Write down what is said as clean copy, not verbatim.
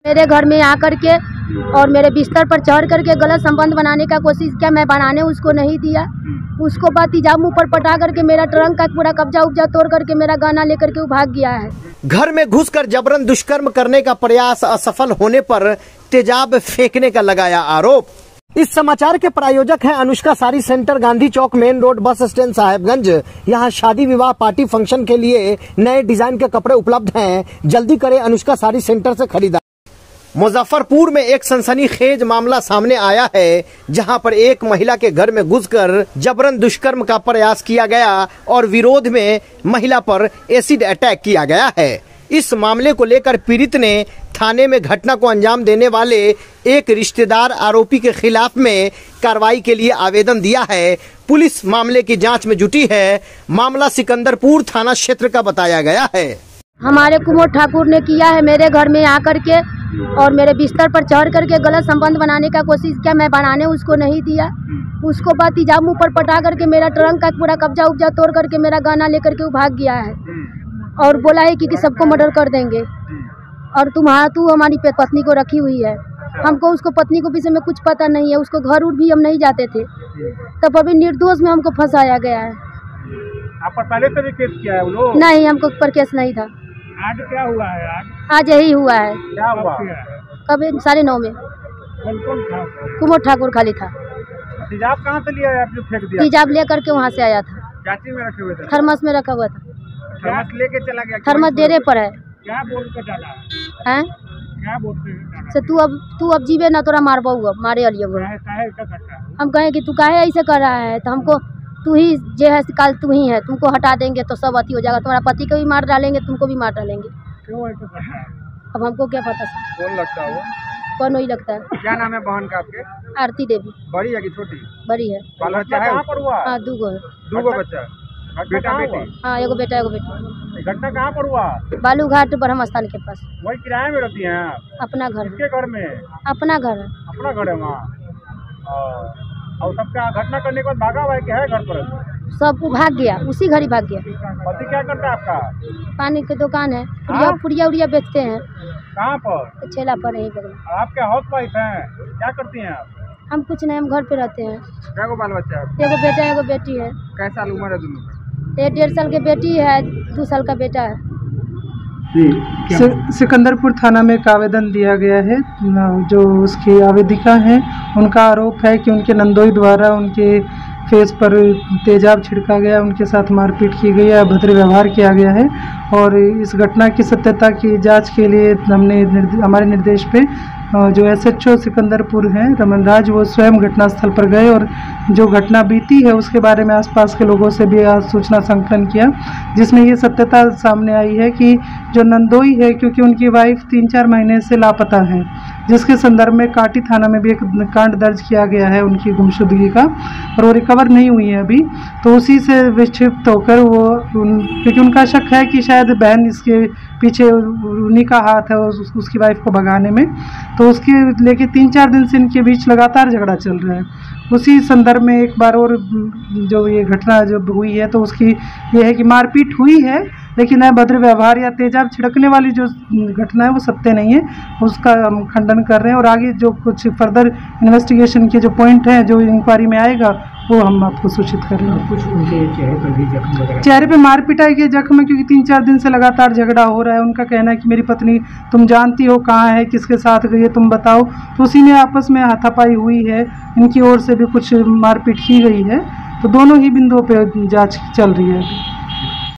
मेरे घर में आकर के और मेरे बिस्तर पर चढ़ करके गलत संबंध बनाने का कोशिश किया। मैं बनाने उसको नहीं दिया। उसको बाद तेजाब मुँह पर पटा करके मेरा ट्रंक का पूरा कब्जा उब्जा तोड़ करके मेरा गहना लेकर के वो भाग गया है। घर में घुसकर जबरन दुष्कर्म करने का प्रयास असफल होने पर तेजाब फेंकने का लगाया आरोप। इस समाचार के प्रायोजक हैं Anushka sari centre, Gandhi Chowk, main road, bus stand, Sahebganj. यहाँ शादी, विवाह, पार्टी, फंक्शन के लिए नए डिजाइन के कपड़े उपलब्ध हैं। जल्दी करें अनुष्का साड़ी सेंटर से खरीदारी। मुजफ्फरपुर में एक सनसनीखेज मामला सामने आया है, जहां पर एक महिला के घर में घुसकर जबरन दुष्कर्म का प्रयास किया गया और विरोध में महिला पर एसिड अटैक किया गया है। इस मामले को लेकर पीड़ित ने थाने में घटना को अंजाम देने वाले एक रिश्तेदार आरोपी के खिलाफ में कार्रवाई के लिए आवेदन दिया है। पुलिस मामले की जांच में जुटी है। मामला सिकंदरपुर थाना क्षेत्र का बताया गया है। हमारे कुमार ठाकुर ने किया है मेरे घर में आकर के और मेरे बिस्तर पर चढ़ करके गलत संबंध बनाने का कोशिश किया। मैं बनाने उसको नहीं दिया। उसको बाद तेजाब मुँह पर पटा करके मेरा ट्रंक का पूरा कब्जा उब्जा तोड़ करके मेरा गहना लेकर के वो भाग गया है और बोला है कि सबको मर्डर कर देंगे और तू हमारी पत्नी को रखी हुई है। हमको उसको पत्नी को विषय में कुछ पता नहीं है। उसको घर उर भी हम नहीं जाते थे, तब अभी निर्दोष में हमको फंसाया गया है। आप पर पहले से भी केस किया है वो लोग? नहीं, हमको पर केस नहीं था। आज क्या हुआ है? आज यही हुआ है। क्या हुआ? कभी 9:30 में। कौन कौन था? कुमार ठाकुर खाली था। तेजाब कहाँ से लिया है आपने? फेंक दिया? तेजाब लेकर के वहाँ से आया था। चाची में रखे हुए थे? थर्मस में रखा हुआ था। थर्मस लेके चला गया? थर्मस डेरे पर है। क्या बोल कर डाला हैं? क्या बोलते हैं? से तू अब जीवे ना, तोरा मारबा मारे अलियो। हम कहें कि तू काहे ऐसे कर रहा है, तो हमको तू ही जे है काल तू ही है, तुमको हटा देंगे तो सब अति हो जाएगा। तुम्हारा पति को भी मार डालेंगे, तुमको भी मार डालेंगे। क्यों ऐसा करता है? अब हमको क्या पता। कौन लगता है वो? कौन वही लगता है। क्या नाम है बहन का आपके? आरती देवी। बड़ी है कि छोटी? बड़ी है। बाल बच्चा है? कहाँ पर हुआ? हाँ, 2 है। 2 बच्चा? बेटा बेटी? हाँ, एगो बेटा एगो बेटी। घटना कहाँ पर हुआ? बालूघाट ब्रह्म स्थान के पास। वही किराए में रहती हैं? अपना घर। किसके घर में? अपना घर है। अपना घर है वहाँ। और सबका घटना करने के बाद भागा हुआ है क्या है घर पर? सब भाग गया, उसी घर ही भाग गया। पति क्या करता है आपका? पानी की दुकान है, पुड़िया उड़िया बेचते हैं। कहाँ पर? छेला पर यहीं पर। आप क्या हाउस वाइफ हैं? क्या करती हैं आप? हम कुछ नहीं, हम घर पे रहते हैं। क्या को बाल बच्चा है? एगो बेटा एगो बेटी है। कैसा साल उम्र है दोनों का? 1.5 साल की बेटी है, 2 साल का बेटा है। सिकंदरपुर थाना में एक आवेदन दिया गया है। जो उसकी आवेदिका हैं उनका आरोप है कि उनके नंदोई द्वारा उनके फेस पर तेजाब छिड़का गया, उनके साथ मारपीट की गई है, अभद्र व्यवहार किया गया है। और इस घटना की सत्यता की जांच के लिए हमने हमारे निर्देश पे जो SHO सिकंदरपुर हैं रमन राज, वो स्वयं घटनास्थल पर गए और जो घटना बीती है उसके बारे में आसपास के लोगों से भी आज सूचना संकलन किया, जिसमें ये सत्यता सामने आई है कि जो नंदोई है, क्योंकि उनकी वाइफ 3-4 महीने से लापता है, जिसके संदर्भ में काटी थाना में भी एक कांड दर्ज किया गया है उनकी गुमशुदगी का, और वो रिकवर नहीं हुई है अभी। तो उसी से विक्षिप्त होकर वो क्योंकि उनका शक है कि शायद बहन इसके पीछे उन्हीं का हाथ है उसकी वाइफ को भगाने में, तो उसके लेके 3-4 दिन से इनके बीच लगातार झगड़ा चल रहा है। उसी संदर्भ में एक बार और जो ये घटना जब हुई है तो उसकी ये है कि मारपीट हुई है, लेकिन अभद्र व्यवहार या तेजाब छिड़कने वाली जो घटना है वो सत्य नहीं है, उसका हम खंडन कर रहे हैं। और आगे जो कुछ फर्दर इन्वेस्टिगेशन के जो पॉइंट हैं जो इंक्वायरी में आएगा वो हम आपको सूचित कर रहे हैं। कुछ उनके चेहरे पर भी जख्म, चेहरे पे मार पिटाई के जख्म है, क्योंकि 3-4 दिन से लगातार झगड़ा हो रहा है। उनका कहना है कि मेरी पत्नी तुम जानती हो कहाँ है, किसके साथ गई है, तुम बताओ। तो उसी में आपस में हाथापाई हुई है, इनकी ओर से भी कुछ मारपीट की गई है। तो दोनों ही बिंदुओं पे जांच चल रही है।